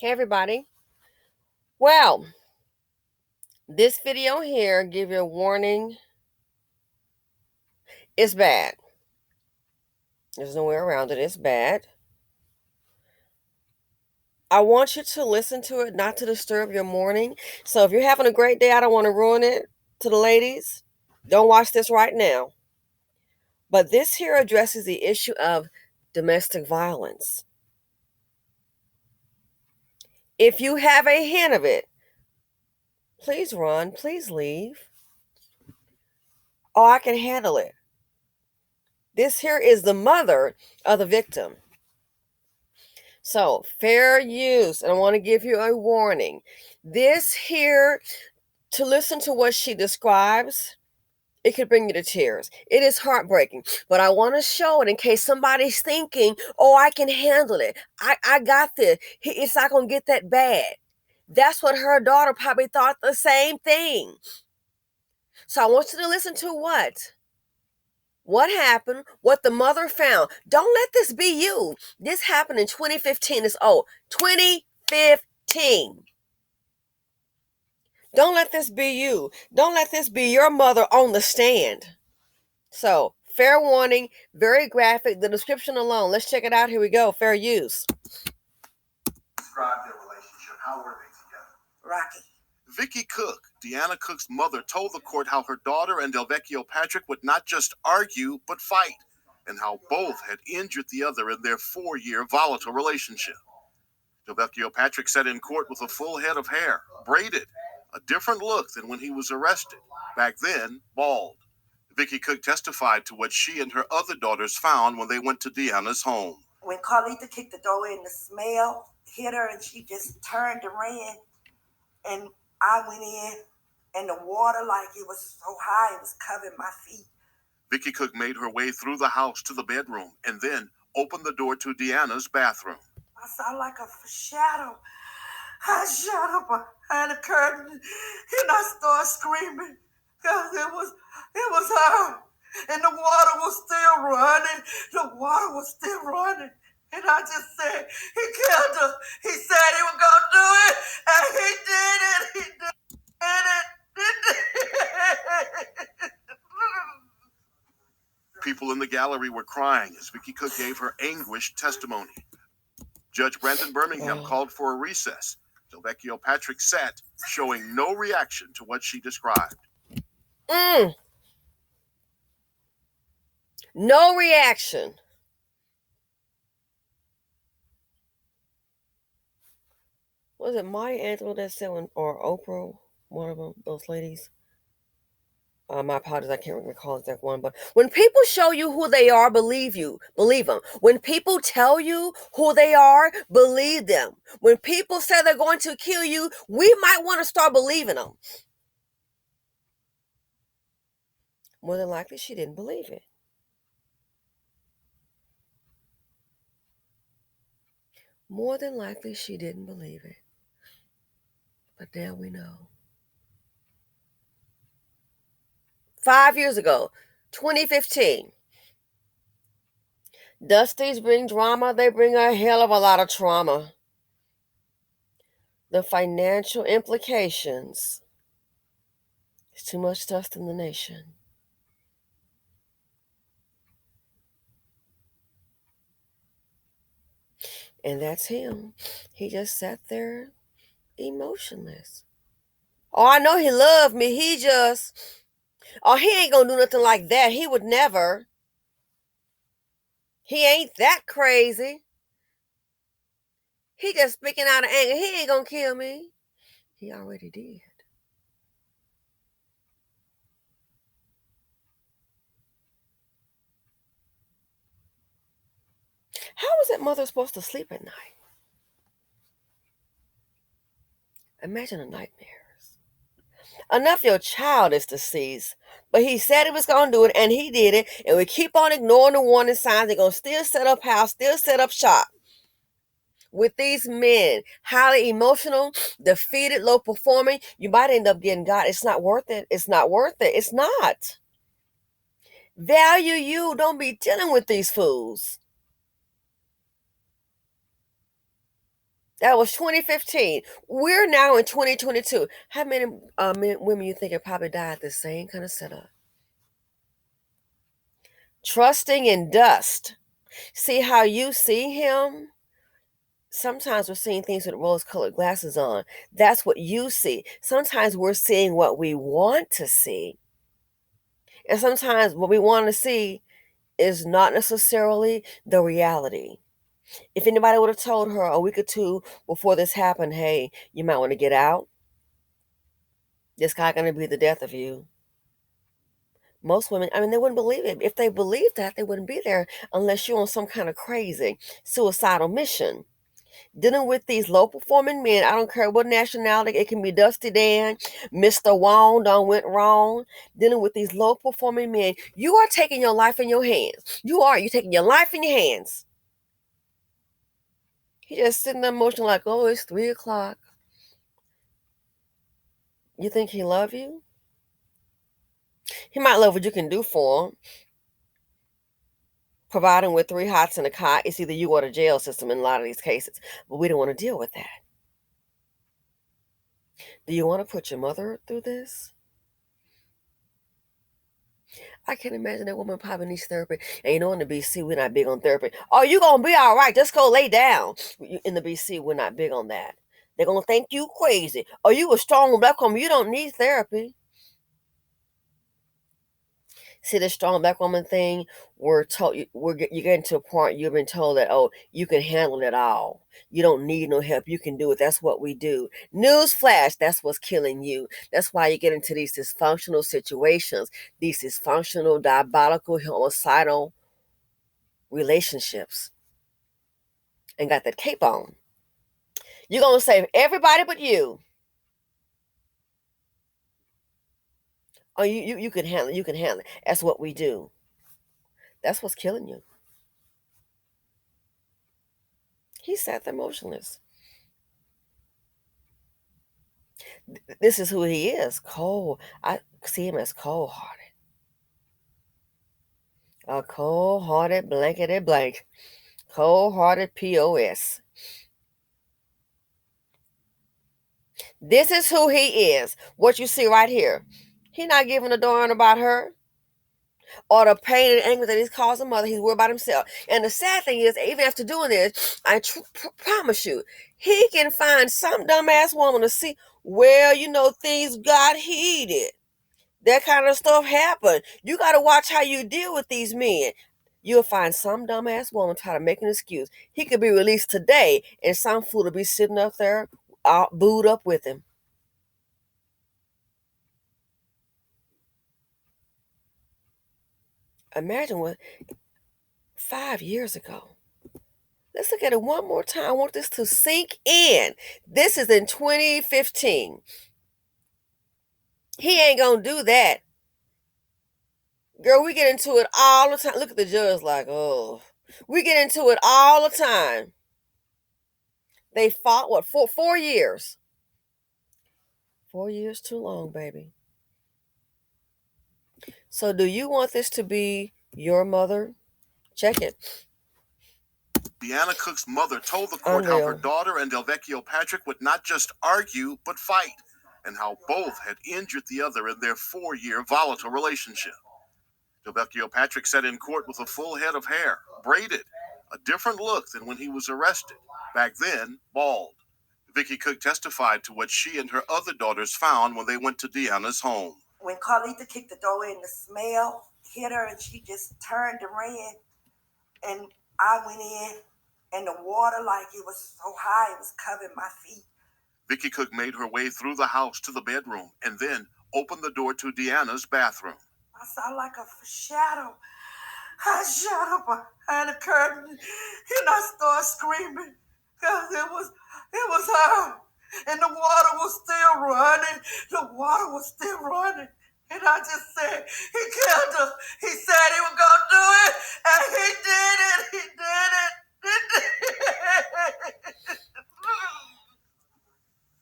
Hey everybody. Well, this video here give you a warning. It's bad. There's no way around it. It's bad. I want you to listen to it, not to disturb your morning. So if you're having a great day, I don't want to ruin it to the ladies. Don't watch this right now. But this here addresses the issue of domestic violence. If you have a hint of it, please run, please leave. Oh, I can handle it. This here is the mother of the victim. So, fair use, and I want to give you a warning. This here, to listen to what she describes, it could bring you to tears. It is heartbreaking, but I want to show it in case somebody's thinking, oh, I can handle it. I got this. It's not going to get that bad. That's what her daughter probably thought the same thing. So I want you to listen to what happened, what the mother found. Don't let this be you. This happened in 2015. It's 2015. Don't let this be you. Don't let this be your mother on the stand. So, fair warning, very graphic. The description alone. Let's check it out. Here we go. Fair use. Describe their relationship. How were they together? Rocky. Vicky Cook, Deanna Cook's mother, told the court how her daughter and Delvecchio Patrick would not just argue, but fight, and how both had injured the other in their 4-year volatile relationship. Delvecchio Patrick sat in court with a full head of hair, braided, a different look than when he was arrested, back then bald. Vicky Cook testified to what she and her other daughters found when they went to Deanna's home. When Carlita kicked the door in, the smell hit her and she just turned and ran. And I went in, and the water, like it was so high, it was covering my feet. Vicky Cook made her way through the house to the bedroom and then opened the door to Deanna's bathroom. I saw like a shadow. I shot up behind the curtain, and I started screaming because it was her. And the water was still running. The water was still running. And I just said, he killed her. He said he was going to do it, and he did it. He did it. People in the gallery were crying as Vicky Cook gave her anguished testimony. Judge Brandon Birmingham called for a recess. Delvecchio Patrick sat, showing no reaction to what she described. No reaction. Was it Maya Angelou that said, or Oprah, one of them, those ladies? My apologies, I can't recall the exact one. But when people show you who they are, believe them. When people tell you who they are, believe them. When people say they're going to kill you, we might want to start believing them. More than likely, she didn't believe it. More than likely, she didn't believe it. But now we know. 5 years ago, 2015. Dusties bring drama. They bring a hell of a lot of trauma. The financial implications. It's too much dust in the nation. And that's him. He just sat there emotionless. Oh, I know he loved me. He ain't gonna do nothing like that. He would never. He ain't that crazy. He just speaking out of anger. He ain't gonna kill me. He already did. How is that mother supposed to sleep at night? Imagine the nightmares. Enough your child is deceased, but he said he was going to do it, and he did it, and we keep on ignoring the warning signs. They're going to still set up house, still set up shop with these men, highly emotional, defeated, low performing. You might end up getting God. It's not worth it. It's not worth it. It's not. Value you. Don't be dealing with these fools. That was 2015. We're now in 2022. How many women you think have probably died the same kind of setup? Trusting in dust. See how you see him? Sometimes we're seeing things with rose-colored glasses on. That's what you see. Sometimes we're seeing what we want to see. And sometimes what we want to see is not necessarily the reality. If anybody would have told her a week or two before this happened, hey, you might want to get out. This guy going to be the death of you. Most women, they wouldn't believe it. If they believed that, they wouldn't be there unless you're on some kind of crazy suicidal mission. Dealing with these low performing men, I don't care what nationality, it can be Dusty Dan, Mr. Wong done went wrong. Dealing with these low performing men, you are taking your life in your hands. You're taking your life in your hands. He just sitting there emotional like, oh, it's 3:00. You think he love you? He might love what you can do for him. Providing with 3 hots and a cot, it's either you or the jail system in a lot of these cases. But we don't want to deal with that. Do you want to put your mother through this? I can imagine that woman probably needs therapy. And in the BC, we're not big on therapy. Oh, you going to be all right. Just go lay down. In the BC, we're not big on that. They're going to think you crazy. Oh, you a strong black woman. You don't need therapy. See, the strong black woman thing, you're getting to a point you've been told that, oh, you can handle it all. You don't need no help. You can do it. That's what we do. Newsflash, that's what's killing you. That's why you get into these dysfunctional situations, these dysfunctional, diabolical, homicidal relationships, and got that cape on. You're going to save everybody but you. Oh, you can handle it. You can handle it. That's what we do. That's what's killing you. He sat there motionless. This is who he is. Cold. I see him as cold-hearted. A cold-hearted blankety blank. Cold-hearted POS. This is who he is. What you see right here. He not giving a darn about her. Or the pain and anger that he's causing mother. He's worried about himself. And the sad thing is, even after doing this, I promise you, he can find some dumbass woman to see, well, things got heated. That kind of stuff happened. You got to watch how you deal with these men. You'll find some dumbass woman try to make an excuse. He could be released today, and some fool will be sitting up there, booed up with him. Imagine what 5 years ago. Let's look at it one more time. I want this to sink in. This is in 2015. He ain't gonna do that. Girl, we get into it all the time. Look at the judge like, oh. We get into it all the time. They fought, what, 4 years? 4 years too long, baby. So do you want this to be your mother? Check it. Deanna Cook's mother told the court how her daughter and Delvecchio Patrick would not just argue, but fight, and how both had injured the other in their 4-year volatile relationship. Delvecchio Patrick sat in court with a full head of hair, braided, a different look than when he was arrested, back then bald. Vicky Cook testified to what she and her other daughters found when they went to Deanna's home. When Carlita kicked the door in, the smell hit her and she just turned and ran. And I went in, and the water, like it was so high, it was covering my feet. Vicky Cook made her way through the house to the bedroom and then opened the door to Deanna's bathroom. I saw like a shadow. I shut up behind the curtain and I started screaming because it was her. And the water was still running. The water was still running. And I just said, he killed her. He said he was going to do it. And he did it. He did it.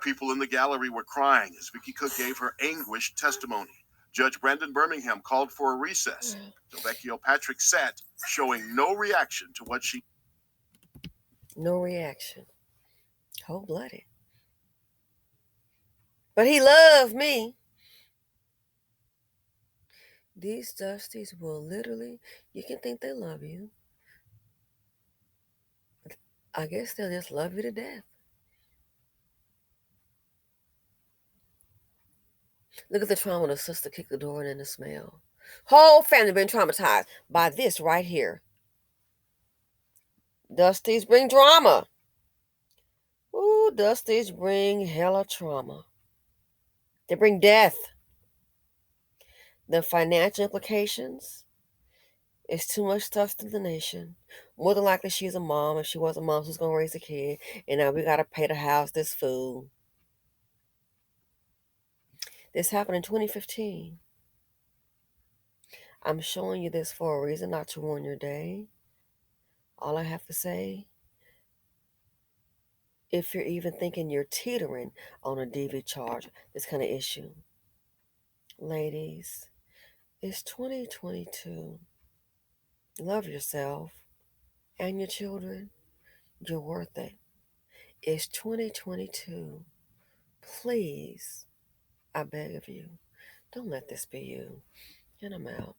People in the gallery were crying as Vicky Cook gave her anguished testimony. Judge Brandon Birmingham called for a recess. Delvecchio Patrick sat, showing no reaction to what she... No reaction. Cold-blooded. But he loved me. These Dusties will literally, you can think they love you. I guess they'll just love you to death. Look at the trauma the sister kicked the door in and the smell. Whole family been traumatized by this right here. Dusties bring drama. Ooh, Dusties bring hella trauma. They bring death. The financial implications is too much stuff to the nation. More than likely, she's a mom. If she was a mom, she's gonna raise a kid, and now we gotta pay to house this fool. This happened in 2015. I'm showing you this for a reason, not to ruin your day. All I have to say, if you're even thinking you're teetering on a DV charge, this kind of issue, ladies, it's 2022. Love yourself and your children. You're worth it. It's 2022. Please, I beg of you, don't let this be you. And I'm out.